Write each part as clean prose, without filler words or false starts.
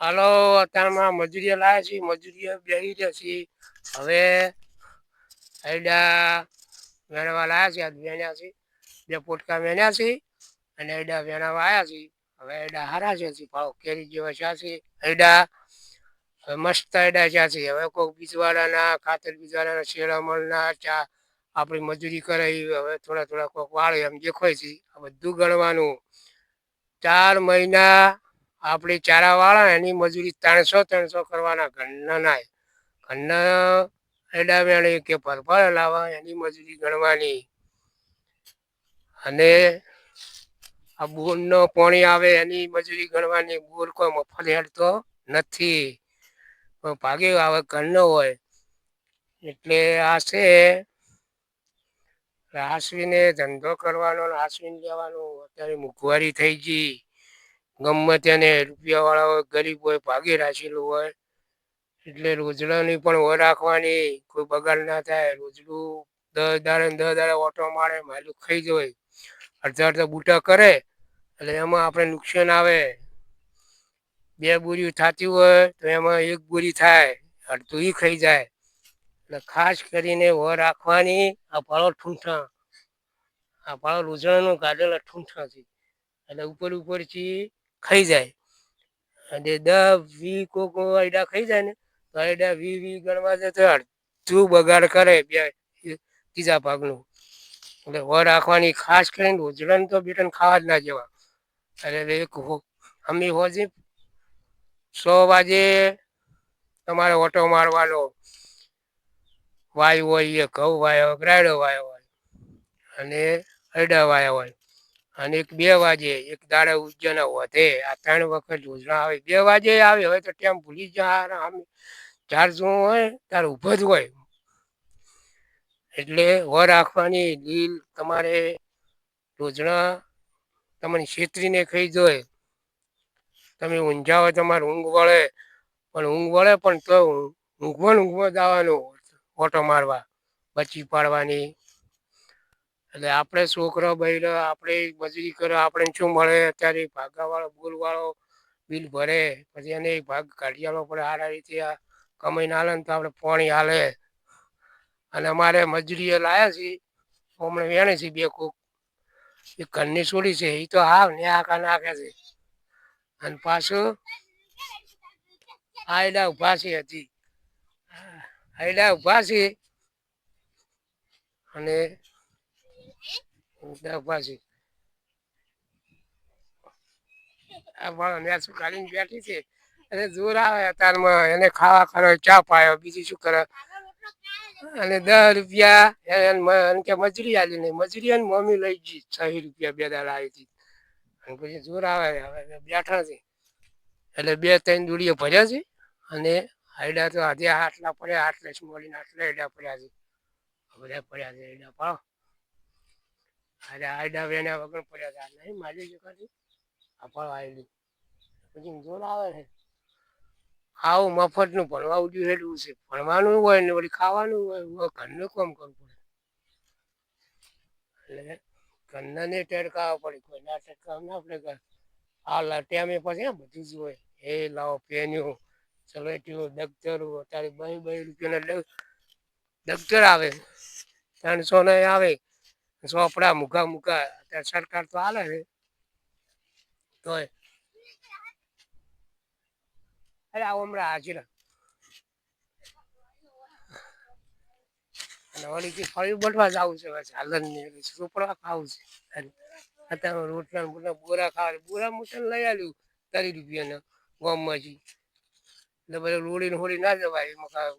હાલો, અત્યારમાં મજૂરીએ લાયા છીએ, મજૂરીએ બેસી રહ્યા છીએ. હવે એડા વેણવા લાયા છે, આજ વેણ્યા છે, બે પોટકા વેણ્યા છે અને એડા વેણવા આવ્યા છે. હવે એડા હારા છે, ભાવ કેરી જેવા છે એડા. હવે મસ્ત એડા છે. હવે કોઈ બીજવાળાના ખાતર બીજવાળાના શેરામણના ચા આપણી મજૂરી કરે હવે થોડા થોડા કોઈક વાળે એમ દેખાય છે. આ બધું ગણવાનું 4 મહિના આપણી ચારા વાળા એની મજૂરી 300 કરવાના ઘરના ના ઘરના એડા વેણી કે પરભર લાવવા એની મજૂરી ગણવાની. અને આ બોર નો પાણી આવે એની મજૂરી ગણવાની. બોર કોઈ મફત હેડતો નથી. ભાગે આવે ઘરનો હોય એટલે આ છે. હાસવીને ધંધો કરવાનો, હાસવીને લેવાનો. અત્યારે મોંઘવારી થઈ ગઈ. ગમે તેને રૂપિયા વાળા હોય, ગરીબ હોય, ભાગી રાખેલું હોય. એટલે રોજડાની પણ ઓ રાખવાની કોઈ બગાડ ના થાય. રોજડું 10 દાડે ઓટો મારે માલું ખાઈ જય અડધા અડધા બૂટા કરે એટલે એમાં આપણે નુકસાન આવે. બે બોરી થતી હોય તો એમાં એક બોરી થાય અડધું ખાઈ જાય. એટલે ખાસ કરીને વ રાખવાની. આ ભાળો ઠૂઠા આ ભાળો રોજડાનું ગાઢેલા ઠૂંઠા છે. એટલે ઉપર ઉપરથી ખાઈ જાય. અને 10-20 કોક એડા ખાઈ જાય ને તો એડા 20 ગણવા છે. તું બગાડ કરે ત્રીજા ભાગનું. એટલે વ રાખવાની ખાસ કરીને રોજડાને તો બેટાને ખાવા જ ના જવા. અરે અમે હોજી 100 વાગે તમારે ઓટો મારવાનો. વાયુ હોય એ ઘઉં વાયો રાયડો વાયો હોય અને એડા વાયા હોય. અને 2 વાગે એક દાડા ઉજના વધે. આ 3 વખત યોજના આવે. 2 વાગે આવે હવે તો ટેમ ભૂલી જા. ચાર જો હોય તાર ઊભો જ હોય. એટલે વર રાખવાની લીલ તમારે રોજણા તમારી છેતરીને ખાઈ જોય. તમે ઊંઝા હોય તમારે ઊંઘ વળે પણ ઊંઘ વળે પણ તો ઊંઘમાં જવાનું ઓટો મારવા બચી પાડવાની. એટલે આપડે છોકરો બૈરો આપડે મજૂરી કરો આપડે શું મળે અત્યારે ભાગા વાળો બોલ વાળો બિલ ભરે પછી એને એક ભાગ કાઢિયાલો પડે સારા રીતે કમાઈને હાલે ને તો આપડે પોણી હાલે. અને અમારે મજૂરી એ લાયા છે હમણા વેણે છે બે કોક એ ઘરની છોડી છે એ તો હાવ ને આખા નાખે છે. અને પાછું આયલા ઉભા છે હજી આયલા ઉભા છે. અને ઉભા છે. શું કાલીને બેઠી છે. અને જોર આવે અતારમાં એને ખાવા કરો ચા પાયો બીજું શું કરે. અને 10 રૂપિયા કે મજૂરી આલી નહી મજૂરી મમ્મી લઈ ગઈ 6 રૂપિયા બે દાડા આવી હતી. પછી જોર આવે હવે બેઠા છે. એટલે 2-3 દુડીઓ ભર્યા છે. અને આયડા તો આજે આટલા પડ્યા આટલે મળીને આટલા એડા પડ્યા છે. બધા પડ્યા છે એડા પાડો. અરે આયડા વેણ્યા વગર પડ્યા છે નહીં મારી જોગાડી પછી જોર આવે છે. આવું મફતનું ભણવા ઉડ્યું એટલું છે ભણવાનું હોય ને વળી ખાવાનું હોય ઘરનું કામ કરવું પડે. એટલે ઘરના ટેડકા પડે કોઈના ટેડકા ના પડે. હાલ ટેમે પછી બધું જ હોય એ લાવો પેન્યું સલેટીઓ દફ્તરો અત્યારે 2 રૂપિયાના દફ્તર આવે 300 ના આવે. ચોપડા મૂઘા અત્યારે સરકાર તો હાલે છે. તોય અરે આવો હમણાં હાજર અને વળીથી ફરી બટવા જવું છે ઝાલર ની ચોપડા ખાવું છે. અત્યારે રોટલા બોરા ખાવા બોરા મુઠા લઈ આલ્યું 30 રૂપિયાના ગોમમાંથી એટલે બધા રોડી હોડી ના જવાય એમાં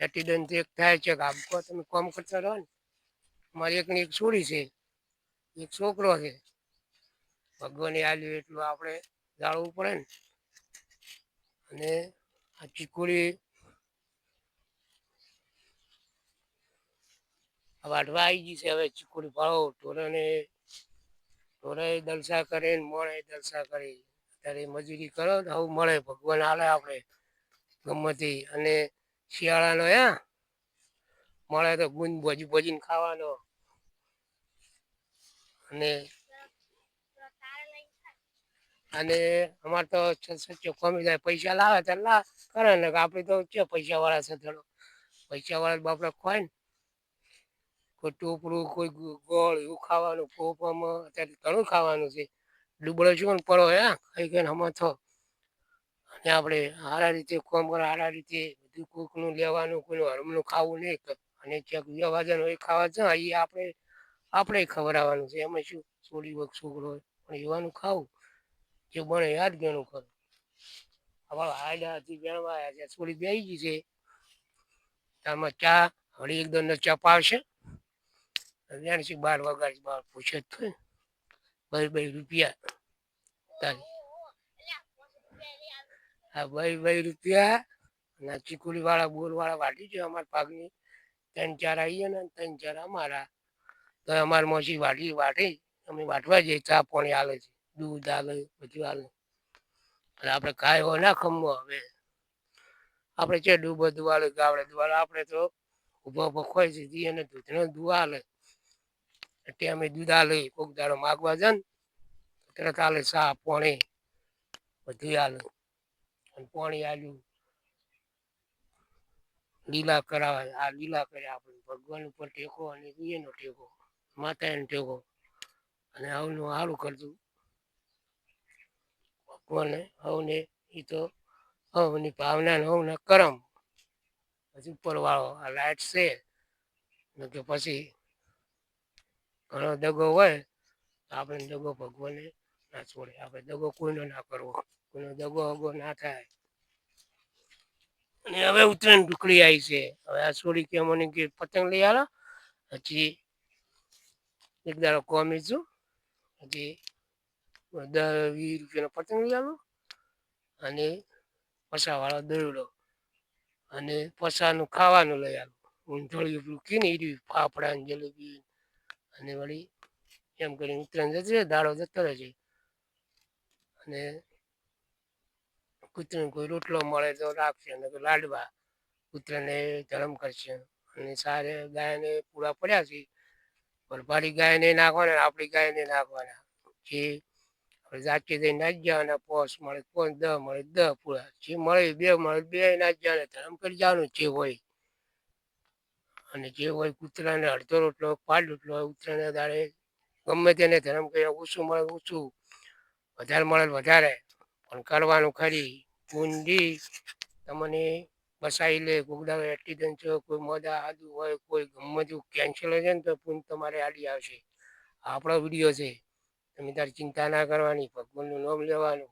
એક્સિડન્ટ એક થાય છે કે તમે કોમ કરતા રહો ને મારી એકની એક છોડી છે એક છોકરો છે. ભગવાને આલ્યું એટલું આપણે જાળવું પડે ને. અને આ ચીકુડી વાઢવા આવી ગઈ છે હવે ચીકુડી ફાળો ઢોરોને ઢોરે દલસા કરે ને મોણે દલસા કરે. અત્યારે મજૂરી કરો તો આવું મળે ભગવાન હાલે આપડે ગમેતી અને શિયાળાનો મળે તો ગુંદ ભજીને ખાવાનો. અને અને અમારે તો સચ્ચો કોમી જાય પૈસા લાવે તો કરે ને આપણે તો છે પૈસાવાળા છે થોડો પૈસાવાળા બાપડે ખોય ને કોઈ ટોપરું કોઈ ગોળ એવું ખાવાનું પોપમાં અત્યારે ઘણું ખાવાનું છે ડૂબળો શું ને પડો હે કઈ કઈને હમો થો અને આપણે સારા રીતે કોમ કરો સારા રીતે બધું કોકનું લેવાનું કોઈનું હરમનું ખાવું નહીં અને ક્યાંક વ્યવહાર હોય ખાવા જ એ આપણે ખવડાવવાનું છે એમાં શું છોડી હોય છોકરો હોય પણ એવાનું ખાવું જે બને યાદ ઘણું ખરું હવે હાડાથી ગણવા આવ્યા છે થોડી બેસી ગઈ છે આમાં ચા હળી એકદમ ચા પાવશે જાણીશું 12 વાગ્યા 12 પૂછે જ થાય 2 રૂપિયા તારી આ 2 રૂપિયા અને ચીકુડી વાળા બોર વાળા વાટી છે અમારા પાકની 3-4 આવીએ ને 3-4 અમારા તો અમારે મોસી વાટી અમે વાટવા જઈએ ચા પાણી હાલે છે દૂધ હાલે બધું હાલે અને આપણે ખાય હોય ના ખમવો હવે આપણે છે ડૂબ બધું હાલે ગાવડે દુવાલે આપણે તો ઊભા ઊભા ખોય છે અને દૂધનો દુવા હાલે એટલે અમે દૂધ હાલે કોક દાડો માગવા જાય ને તરત હાલે ચા પાણી બધું હાલે અને પાણી આલ્યું લીલા કરાવે આ લીલા કર્યા આપણે ભગવાન ઉપર ટેકો અને એનો ટેકો માતાનો ટેકો અને આવનું સારું કરતું ભગવાને હવને એ તો હવની ભાવના હવના કરમ પછી ઉપરવાળો આ લાઈટ છે ને કે પછી ઘણો દગો હોય તો આપણે દગો ભગવાને ના છોડે આપણે દગો કોઈનો ના કરવો કોઈનો દગો હગો ના થાય અને હવે ઉત્તરાયણ ટુકડી આવી છે હવે આ છોડી કે મને કે પતંગ લઈ આલો પછી એક દાડો કોમી છું પછી 10-20 રૂપિયાનો પતંગ લઈ આલો અને પસાવાળો દોરડો અને પસાનું ખાવાનું લઈ આલો ઊંધળિયું પેલું કે ને એ ફાફડા જલેબી અને વળી એમ કરીને ઉત્તરાયણ જતી રહે દાડો જતો રહે છે અને કૂતરાને કોઈ રોટલો મળે તો રાખશે અને લાડવા કૂતરાને ધરમ કરશે અને સારે ગાયને પૂરા પડ્યા છે ભરપાડી ગાયને નાખવાના આપણી ગાયને નાખવાના જે જાતે જઈને નાખી જવાના પોસ મળે 5 10 મળે 10 પૂરા જે મળે 2 મળે 2 નાખી જવાના ધરમ કરી જવાનું જે હોય અને જે હોય કૂતરાને અડધો રોટલો પાડ રોટલો ઉતરાયણના દાડે ગમે તેને ધરમ કર્યા ઓછું મળે ઓછું વધારે મળે વધારે પણ કરવાનું ખરી બુંદી તમને બસાવી લે ગોગડા એક્સિડન્ટ છે કોઈ મોઢા આદુ હોય કોઈ ગમે તેવું કેન્સલ હોય છે ને તો પૂન તમારે આડી આવશે આપણો વિડીયો છે તમે તારી ચિંતા ના કરવાની ભગવાનનું નામ લેવાનું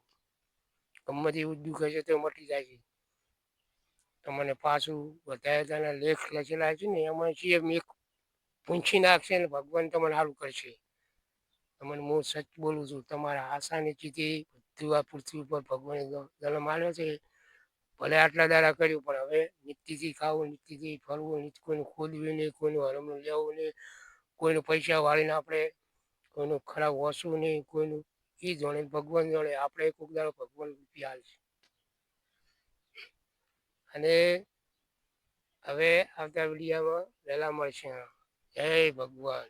ગમે તેવું દુઃખ હશે તો મટી જાય છે તમને પાછું વધારે તેના લેખ લખેલા છે ને એમાં છે એક પૂંછી નાખશે ને ભગવાન તમને સારું કરશે તમને હું સચ બોલું છું તમારા આસાનીથી બધું આ પૃથ્વી ઉપર ભગવાને જન્મ આવ્યો છે ભલે આટલા દાડા કર્યું પણ હવે નીતિથી ખાવું નીતિથી ફરવું કોઈનું ખોદવું નહીં કોઈનું હરમનું લેવું નહીં કોઈનું પૈસા વાળીને આપણે કોઈનું ખરાબ હોશું નહીં કોઈનું એ જોડે ભગવાન જોડે આપણે કોઈક દાડો ભગવાન રૂપિયા હાલશે અને હવે આવતા વિડીયોમાં વહેલા મળશે જય ભગવાન